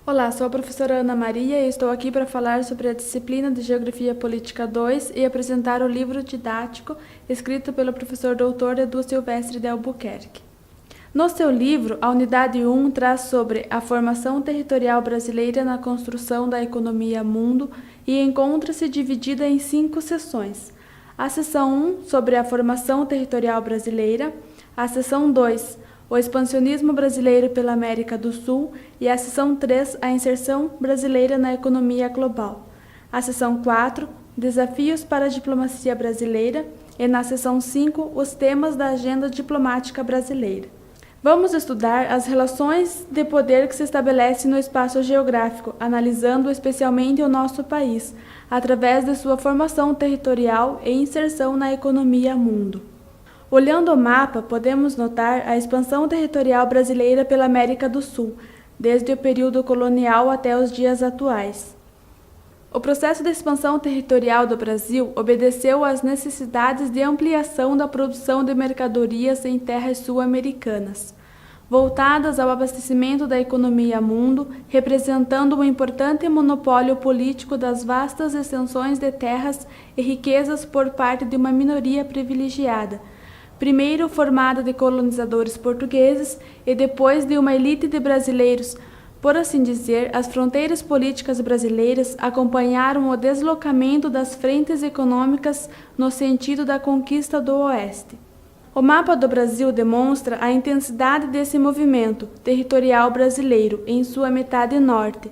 Olá, sou a professora Ana Maria e estou aqui para falar sobre a disciplina de Geografia Política 2 e apresentar o livro didático escrito pelo professor doutor Edu Silvestre de Albuquerque. No seu livro, a unidade 1 traz sobre a formação territorial brasileira na construção da economia mundo e encontra-se dividida em 5 seções. A seção 1, sobre a formação territorial brasileira, a seção 2, o expansionismo brasileiro pela América do Sul, e a seção 3, a inserção brasileira na economia global. A seção 4, desafios para a diplomacia brasileira, e na seção 5, os temas da agenda diplomática brasileira. Vamos estudar as relações de poder que se estabelecem no espaço geográfico, analisando especialmente o nosso país, através de sua formação territorial e inserção na economia mundo. Olhando o mapa, podemos notar a expansão territorial brasileira pela América do Sul, desde o período colonial até os dias atuais. O processo de expansão territorial do Brasil obedeceu às necessidades de ampliação da produção de mercadorias em terras sul-americanas, voltadas ao abastecimento da economia mundo, representando um importante monopólio político das vastas extensões de terras e riquezas por parte de uma minoria privilegiada, primeiro formada de colonizadores portugueses e depois de uma elite de brasileiros. Por assim dizer, as fronteiras políticas brasileiras acompanharam o deslocamento das frentes econômicas no sentido da conquista do Oeste. O mapa do Brasil demonstra a intensidade desse movimento territorial brasileiro em sua metade norte,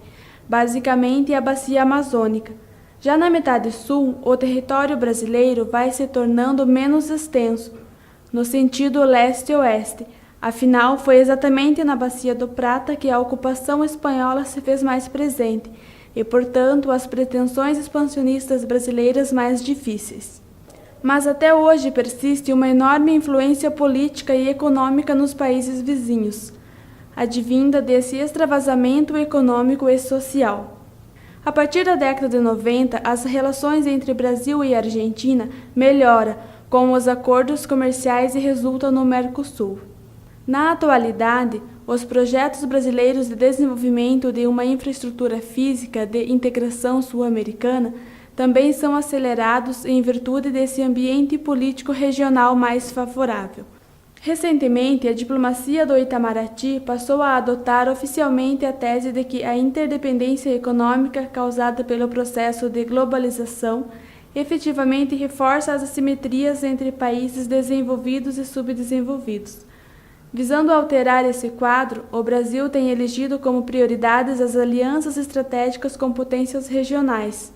basicamente a bacia amazônica. Já na metade sul, o território brasileiro vai se tornando menos extenso, no sentido leste-oeste. Afinal, foi exatamente na Bacia do Prata que a ocupação espanhola se fez mais presente e, portanto, as pretensões expansionistas brasileiras mais difíceis. Mas até hoje persiste uma enorme influência política e econômica nos países vizinhos, advinda desse extravasamento econômico e social. A partir da década de 90, as relações entre Brasil e Argentina melhoram com os acordos comerciais e resultam no Mercosul. Na atualidade, os projetos brasileiros de desenvolvimento de uma infraestrutura física de integração sul-americana também são acelerados em virtude desse ambiente político regional mais favorável. Recentemente, a diplomacia do Itamaraty passou a adotar oficialmente a tese de que a interdependência econômica causada pelo processo de globalização efetivamente reforça as assimetrias entre países desenvolvidos e subdesenvolvidos. Visando alterar esse quadro, o Brasil tem elegido como prioridades as alianças estratégicas com potências regionais,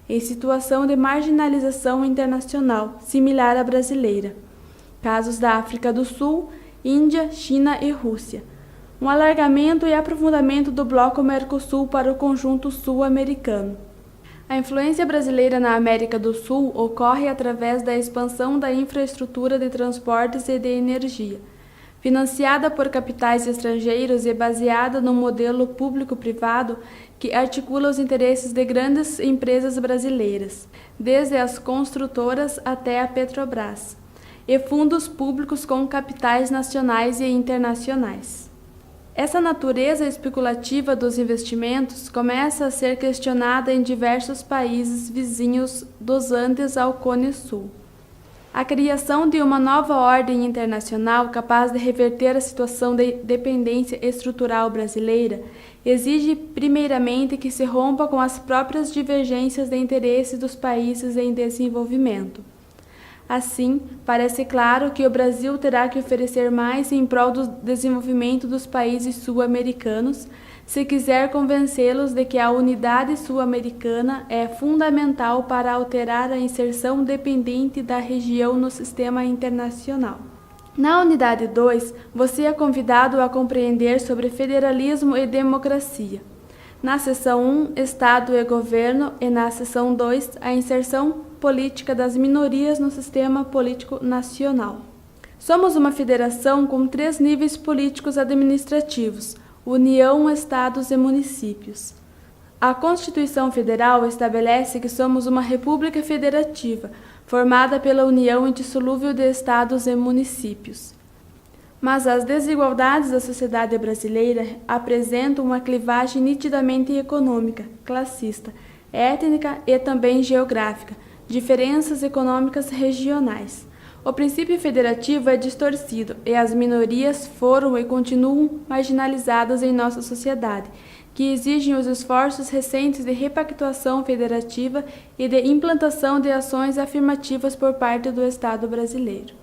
em situação de marginalização internacional, similar à brasileira. Casos da África do Sul, Índia, China e Rússia. Um alargamento e aprofundamento do bloco Mercosul para o conjunto sul-americano. A influência brasileira na América do Sul ocorre através da expansão da infraestrutura de transportes e de energia, financiada por capitais estrangeiros e baseada no modelo público-privado que articula os interesses de grandes empresas brasileiras, desde as construtoras até a Petrobras, e fundos públicos com capitais nacionais e internacionais. Essa natureza especulativa dos investimentos começa a ser questionada em diversos países vizinhos dos Andes ao Cone Sul. A criação de uma nova ordem internacional capaz de reverter a situação de dependência estrutural brasileira exige primeiramente que se rompa com as próprias divergências de interesse dos países em desenvolvimento. Assim, parece claro que o Brasil terá que oferecer mais em prol do desenvolvimento dos países sul-americanos, se quiser convencê-los de que a unidade sul-americana é fundamental para alterar a inserção dependente da região no sistema internacional. Na unidade 2, você é convidado a compreender sobre federalismo e democracia. Na seção 1, Estado e Governo, e na seção 2, a inserção política das minorias no sistema político nacional. Somos uma federação com 3 níveis políticos administrativos: União, Estados e municípios. A Constituição Federal estabelece que somos uma república federativa, formada pela união indissolúvel de estados e municípios. Mas as desigualdades da sociedade brasileira apresentam uma clivagem nitidamente econômica, classista, étnica e também geográfica, diferenças econômicas regionais. O princípio federativo é distorcido e as minorias foram e continuam marginalizadas em nossa sociedade, que exigem os esforços recentes de repactuação federativa e de implantação de ações afirmativas por parte do Estado brasileiro.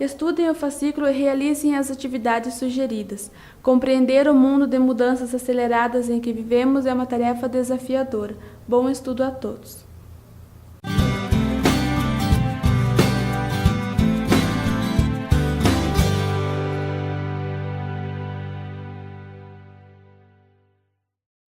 Estudem o fascículo e realizem as atividades sugeridas. Compreender o mundo de mudanças aceleradas em que vivemos é uma tarefa desafiadora. Bom estudo a todos.